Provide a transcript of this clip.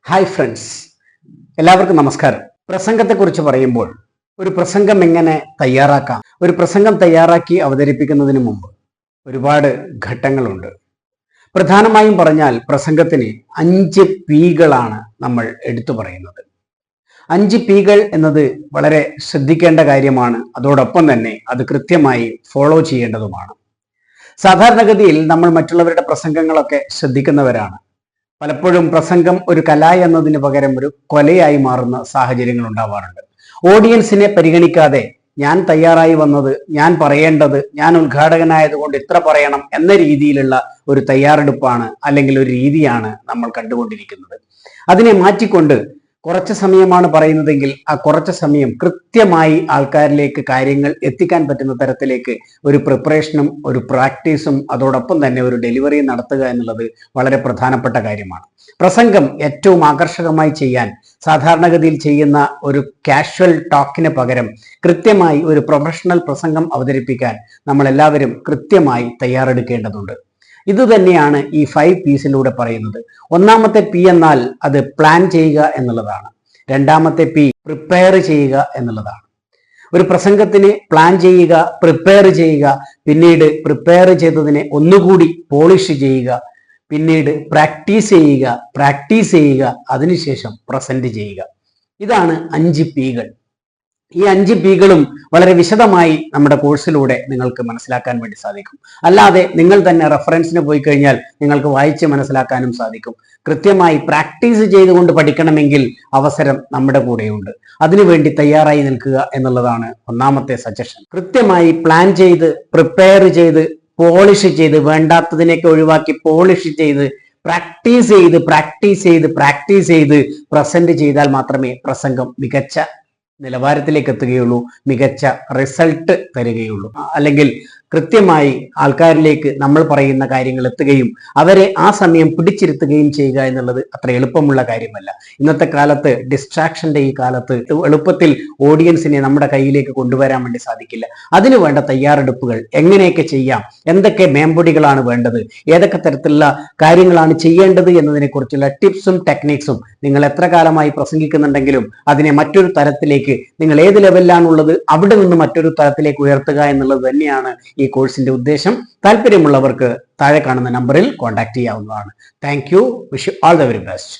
Hi friends, എല്ലാവർക്കും നമസ്കാരം. പ്രസംഗത്തെക്കുറിച്ച് പറയുമ്പോൾ ഒരു പ്രസംഗം എങ്ങനെ തയ്യാറാക്കാം, ഒരു പ്രസംഗം തയ്യാറാക്കി അവതരിപ്പിക്കുന്നതിന് മുമ്പ് ഒരുപാട് ഘട്ടങ്ങളുണ്ട്. പ്രധാനമായും പറഞ്ഞാൽ പ്രസംഗത്തിന് 5 പീകളാണ് നമ്മൾ എടുത്തു പറയുന്നത്. 5 പീകൾ എന്നത് വളരെ ശ്രദ്ധിക്കേണ്ട കാര്യമാണ്. അതോടൊപ്പം തന്നെ അത് കൃത്യമായി ഫോളോ ചെയ്യേണ്ടതുമാണ്. സാധാരണഗതിയിൽ നമ്മൾ മറ്റുള്ളവരുടെ പ്രസംഗങ്ങളൊക്കെ ശ്രദ്ധിക്കുന്നവരാണ്. പലപ്പോഴും പ്രസംഗം ഒരു കല എന്നതിന് പകരം ഒരു കൊലയായി മാറുന്ന സാഹചര്യങ്ങൾ ഉണ്ടാവാറുണ്ട്. ഓഡിയൻസിനെ പരിഗണിക്കാതെ ഞാൻ തയ്യാറായി വന്നത്, ഞാൻ പറയേണ്ടത്, ഞാൻ ഉദ്ഘാടകനായതുകൊണ്ട് ഇത്ര പറയണം എന്ന രീതിയിലുള്ള ഒരു തയ്യാറെടുപ്പാണ് അല്ലെങ്കിൽ ഒരു രീതിയാണ് നമ്മൾ കണ്ടുകൊണ്ടിരിക്കുന്നത്. അതിനെ മാറ്റിക്കൊണ്ട് കുറച്ച് സമയമാണ് പറയുന്നതെങ്കിൽ ആ കുറച്ച് സമയം കൃത്യമായി ആൾക്കാരിലേക്ക് കാര്യങ്ങൾ എത്തിക്കാൻ പറ്റുന്ന തരത്തിലേക്ക് ഒരു പ്രിപ്പറേഷനും ഒരു പ്രാക്ടീസും അതോടൊപ്പം തന്നെ ഒരു ഡെലിവറിയും നടത്തുക എന്നുള്ളത് വളരെ പ്രധാനപ്പെട്ട കാര്യമാണ്. പ്രസംഗം ഏറ്റവും ആകർഷകമായി ചെയ്യാൻ സാധാരണഗതിയിൽ ചെയ്യുന്ന ഒരു കാഷ്വൽ ടോക്കിന് പകരം കൃത്യമായി ഒരു പ്രൊഫഷണൽ പ്രസംഗം അവതരിപ്പിക്കാൻ നമ്മൾ എല്ലാവരും കൃത്യമായി തയ്യാറെടുക്കേണ്ടതുണ്ട്. ഇത് തന്നെയാണ് ഈ 5 പീസിലൂടെ പറയുന്നത്. ഒന്നാമത്തെ പി എന്നാൽ അത് പ്ലാൻ ചെയ്യുക എന്നുള്ളതാണ്. രണ്ടാമത്തെ പി പ്രിപ്പയർ ചെയ്യുക എന്നുള്ളതാണ്. ഒരു പ്രസംഗത്തിന് പ്ലാൻ ചെയ്യുക, പ്രിപ്പയർ ചെയ്യുക, പിന്നീട് പ്രിപ്പയർ ചെയ്തതിനെ ഒന്നുകൂടി പോളിഷ് ചെയ്യുക, പിന്നീട് പ്രാക്ടീസ് ചെയ്യുക, അതിനുശേഷം പ്രസന്റ് ചെയ്യുക. ഇതാണ് 5 പീകൾ. ഈ 5 പീകളും വളരെ വിശദമായി നമ്മുടെ കോഴ്സിലൂടെ നിങ്ങൾക്ക് മനസ്സിലാക്കാൻ വേണ്ടി സാധിക്കും. അല്ലാതെ നിങ്ങൾ തന്നെ റെഫറൻസിന് പോയി കഴിഞ്ഞാൽ നിങ്ങൾക്ക് വായിച്ച് മനസ്സിലാക്കാനും സാധിക്കും. കൃത്യമായി പ്രാക്ടീസ് ചെയ്തുകൊണ്ട് പഠിക്കണമെങ്കിൽ അവസരം നമ്മുടെ കൂടെയുണ്ട്. അതിനുവേണ്ടി തയ്യാറായി നിൽക്കുക എന്നുള്ളതാണ് ഒന്നാമത്തെ സജഷൻ. കൃത്യമായി പ്ലാൻ ചെയ്ത്, പ്രിപ്പയർ ചെയ്ത്, പോളിഷ് ചെയ്ത്, വേണ്ടാത്തതിനെയൊക്കെ ഒഴിവാക്കി പോളിഷ് ചെയ്ത്, പ്രാക്ടീസ് ചെയ്ത് പ്രസന്റ് ചെയ്താൽ മാത്രമേ പ്രസംഗം മികച്ച നിലവാരത്തിലേക്ക് എത്തുകയുള്ളൂ, മികച്ച റിസൾട്ട് തരികയുള്ളൂ. അല്ലെങ്കിൽ കൃത്യമായി ആൾക്കാരിലേക്ക് നമ്മൾ പറയുന്ന കാര്യങ്ങൾ എത്തുകയും അവരെ ആ സമയം പിടിച്ചിരുത്തുകയും ചെയ്യുക എന്നുള്ളത് അത്ര എളുപ്പമുള്ള കാര്യമല്ല. ഇന്നത്തെ കാലത്ത്, ഡിസ്ട്രാക്ഷന്റെ ഈ കാലത്ത് എളുപ്പത്തിൽ ഓഡിയൻസിനെ നമ്മുടെ കയ്യിലേക്ക് കൊണ്ടുവരാൻ വേണ്ടി സാധിക്കില്ല. അതിനു വേണ്ട തയ്യാറെടുപ്പുകൾ എങ്ങനെയൊക്കെ ചെയ്യാം, എന്തൊക്കെ മേമ്പൊടികളാണ് വേണ്ടത്, ഏതൊക്കെ തരത്തിലുള്ള കാര്യങ്ങളാണ് ചെയ്യേണ്ടത് എന്നതിനെ കുറിച്ചുള്ള ടിപ്സും ടെക്നിക്സും നിങ്ങൾ എത്ര കാലമായി പ്രസംഗിക്കുന്നുണ്ടെങ്കിലും അതിനെ മറ്റൊരു തരത്തിലേക്ക്, നിങ്ങൾ ഏത് ലെവലിലാണുള്ളത് അവിടെ നിന്ന് മറ്റൊരു തലത്തിലേക്ക് ഉയർത്തുക എന്നുള്ളത് തന്നെയാണ് ഈ കോഴ്സിന്റെ ഉദ്ദേശം. താല്പര്യമുള്ളവർക്ക് താഴെ കാണുന്ന നമ്പറിൽ കോൺടാക്ട് ചെയ്യാവുന്നതാണ്. Thank you. Wish you all the very best.